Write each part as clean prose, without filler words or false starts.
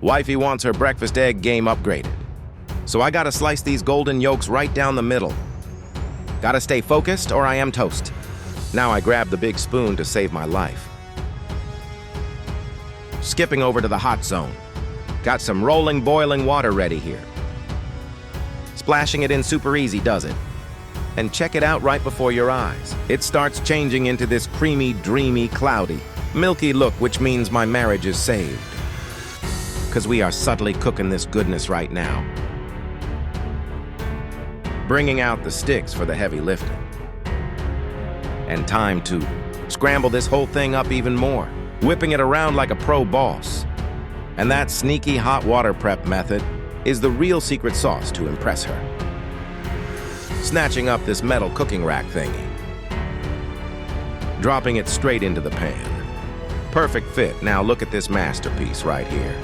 Wifey wants her breakfast egg game upgraded. So I gotta slice these golden yolks right down the middle. Gotta stay focused or I am toast. Now I grab the big spoon to save my life. Skipping over to the hot zone. Got some rolling, boiling water ready here. Splashing it in super easy, does it? And check it out right before your eyes. It starts changing into this creamy, dreamy, cloudy, milky look, which means my marriage is saved. 'Cause we are subtly cooking this goodness right now. Bringing out the sticks for the heavy lifting. And time to scramble this whole thing up even more, whipping it around like a pro boss. And that sneaky hot water prep method is the real secret sauce to impress her. Snatching up this metal cooking rack thingy. Dropping it straight into the pan. Perfect fit. Now look at this masterpiece right here.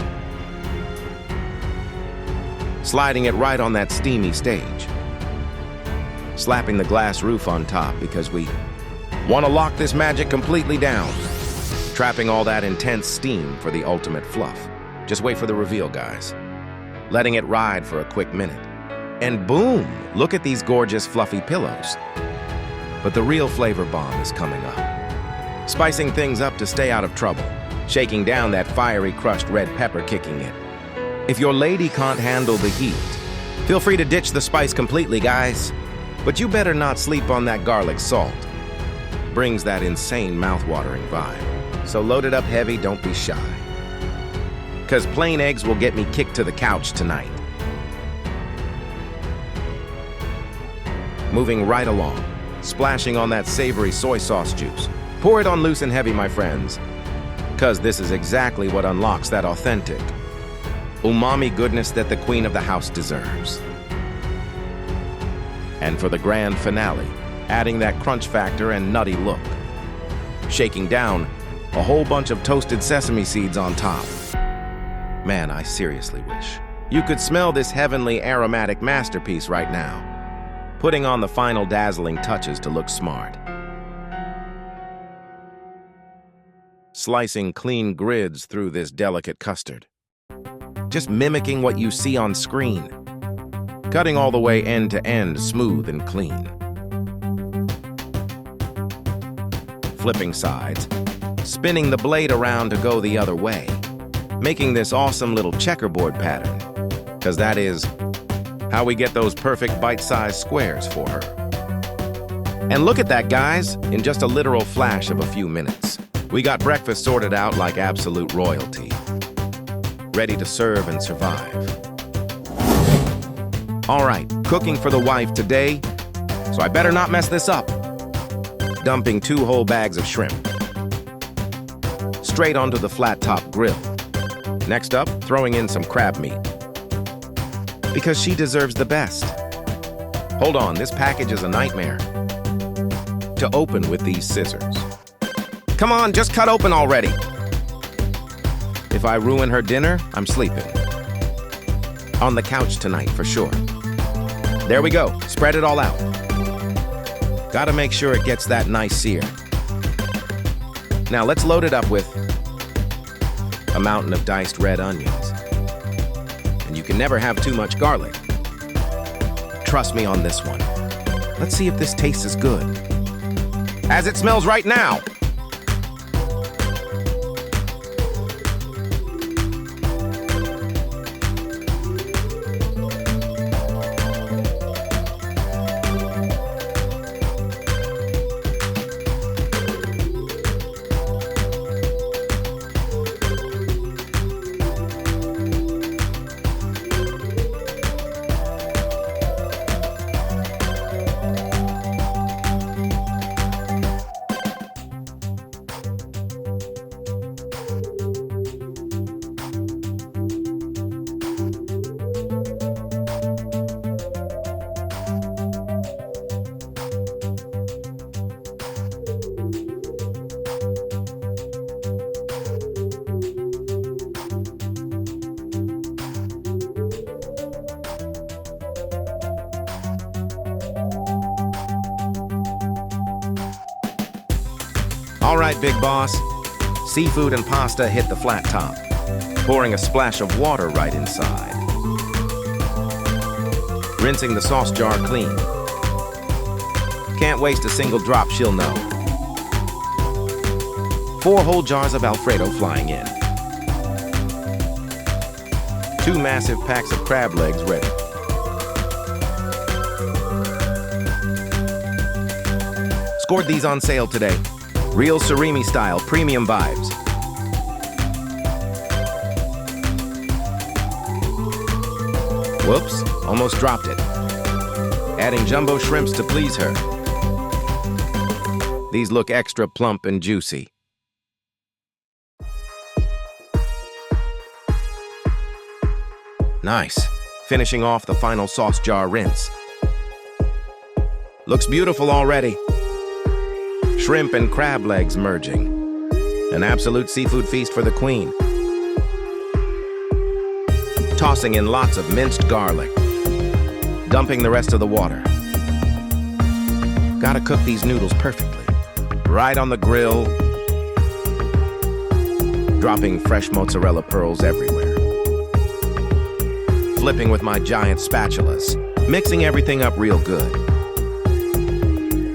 Sliding it right on that steamy stage. Slapping the glass roof on top because we want to lock this magic completely down. Trapping all that intense steam for the ultimate fluff. Just wait for the reveal, guys. Letting it ride for a quick minute. And boom! Look at these gorgeous fluffy pillows. But the real flavor bomb is coming up. Spicing things up to stay out of trouble. Shaking down that fiery crushed red pepper, kicking it. If your lady can't handle the heat, feel free to ditch the spice completely, guys. But you better not sleep on that garlic salt. Brings that insane mouth-watering vibe. So load it up heavy, don't be shy. 'Cause plain eggs will get me kicked to the couch tonight. Moving right along, splashing on that savory soy sauce juice. Pour it on loose and heavy, my friends. 'Cause this is exactly what unlocks that authentic umami goodness that the queen of the house deserves. And for the grand finale, adding that crunch factor and nutty look. Shaking down a whole bunch of toasted sesame seeds on top. Man, I seriously wish you could smell this heavenly aromatic masterpiece right now. Putting on the final dazzling touches to look smart. Slicing clean grids through this delicate custard. Just mimicking what you see on screen. Cutting all the way end to end, smooth and clean. Flipping sides, spinning the blade around to go the other way. Making this awesome little checkerboard pattern, 'cause that is how we get those perfect bite-sized squares for her. And look at that, guys, in just a literal flash of a few minutes. We got breakfast sorted out like absolute royalty. Ready to serve and survive. All right, cooking for the wife today, so I better not mess this up. Dumping 2 whole bags of shrimp. Straight onto the flat-top grill. Next up, throwing in some crab meat. Because she deserves the best. Hold on, this package is a nightmare to open with these scissors. Come on, just cut open already. If I ruin her dinner, I'm sleeping. On the couch tonight, for sure. There we go, spread it all out. Gotta make sure it gets that nice sear. Now let's load it up with a mountain of diced red onions. And you can never have too much garlic. Trust me on this one. Let's see if this tastes as good as it smells right now. All right, big boss. Seafood and pasta hit the flat top. Pouring a splash of water right inside. Rinsing the sauce jar clean. Can't waste a single drop, she'll know. 4 whole jars of Alfredo flying in. 2 massive packs of crab legs ready. Scored these on sale today. Real surimi style, premium vibes. Whoops, almost dropped it. Adding jumbo shrimps to please her. These look extra plump and juicy. Nice. Finishing off the final sauce jar rinse. Looks beautiful already. Shrimp and crab legs merging. An absolute seafood feast for the queen. Tossing in lots of minced garlic. Dumping the rest of the water. Gotta cook these noodles perfectly. Right on the grill. Dropping fresh mozzarella pearls everywhere. Flipping with my giant spatulas. Mixing everything up real good.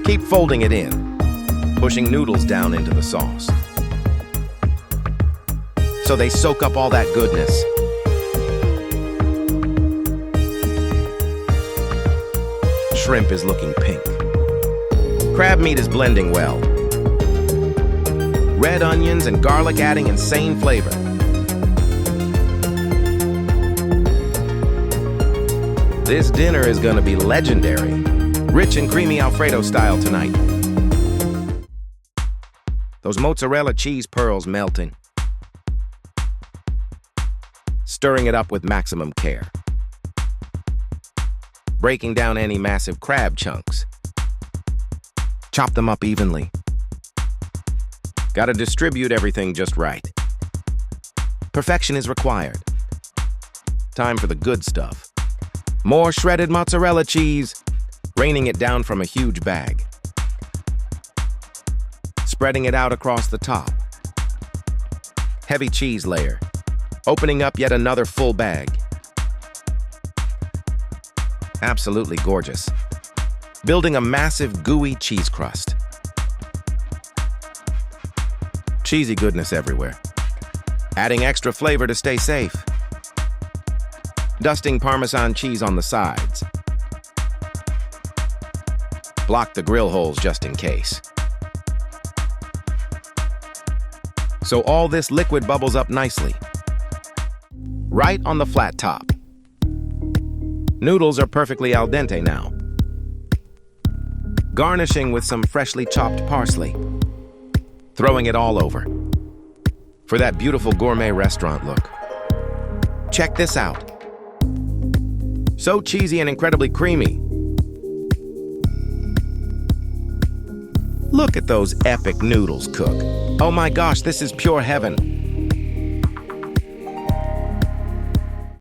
Keep folding it in. Pushing noodles down into the sauce. So they soak up all that goodness. Shrimp is looking pink. Crab meat is blending well. Red onions and garlic adding insane flavor. This dinner is gonna be legendary. Rich and creamy Alfredo style tonight. Those mozzarella cheese pearls melting. Stirring it up with maximum care. Breaking down any massive crab chunks. Chop them up evenly. Gotta distribute everything just right. Perfection is required. Time for the good stuff. More shredded mozzarella cheese, raining it down from a huge bag. Spreading it out across the top. Heavy cheese layer, opening up yet another full bag. Absolutely gorgeous. Building a massive gooey cheese crust. Cheesy goodness everywhere. Adding extra flavor to stay safe. Dusting Parmesan cheese on the sides. Block the grill holes just in case. So all this liquid bubbles up nicely. Right on the flat top. Noodles are perfectly al dente now. Garnishing with some freshly chopped parsley. Throwing it all over. For that beautiful gourmet restaurant look. Check this out. So cheesy and incredibly creamy. Look at those epic noodles cook. Oh my gosh, this is pure heaven.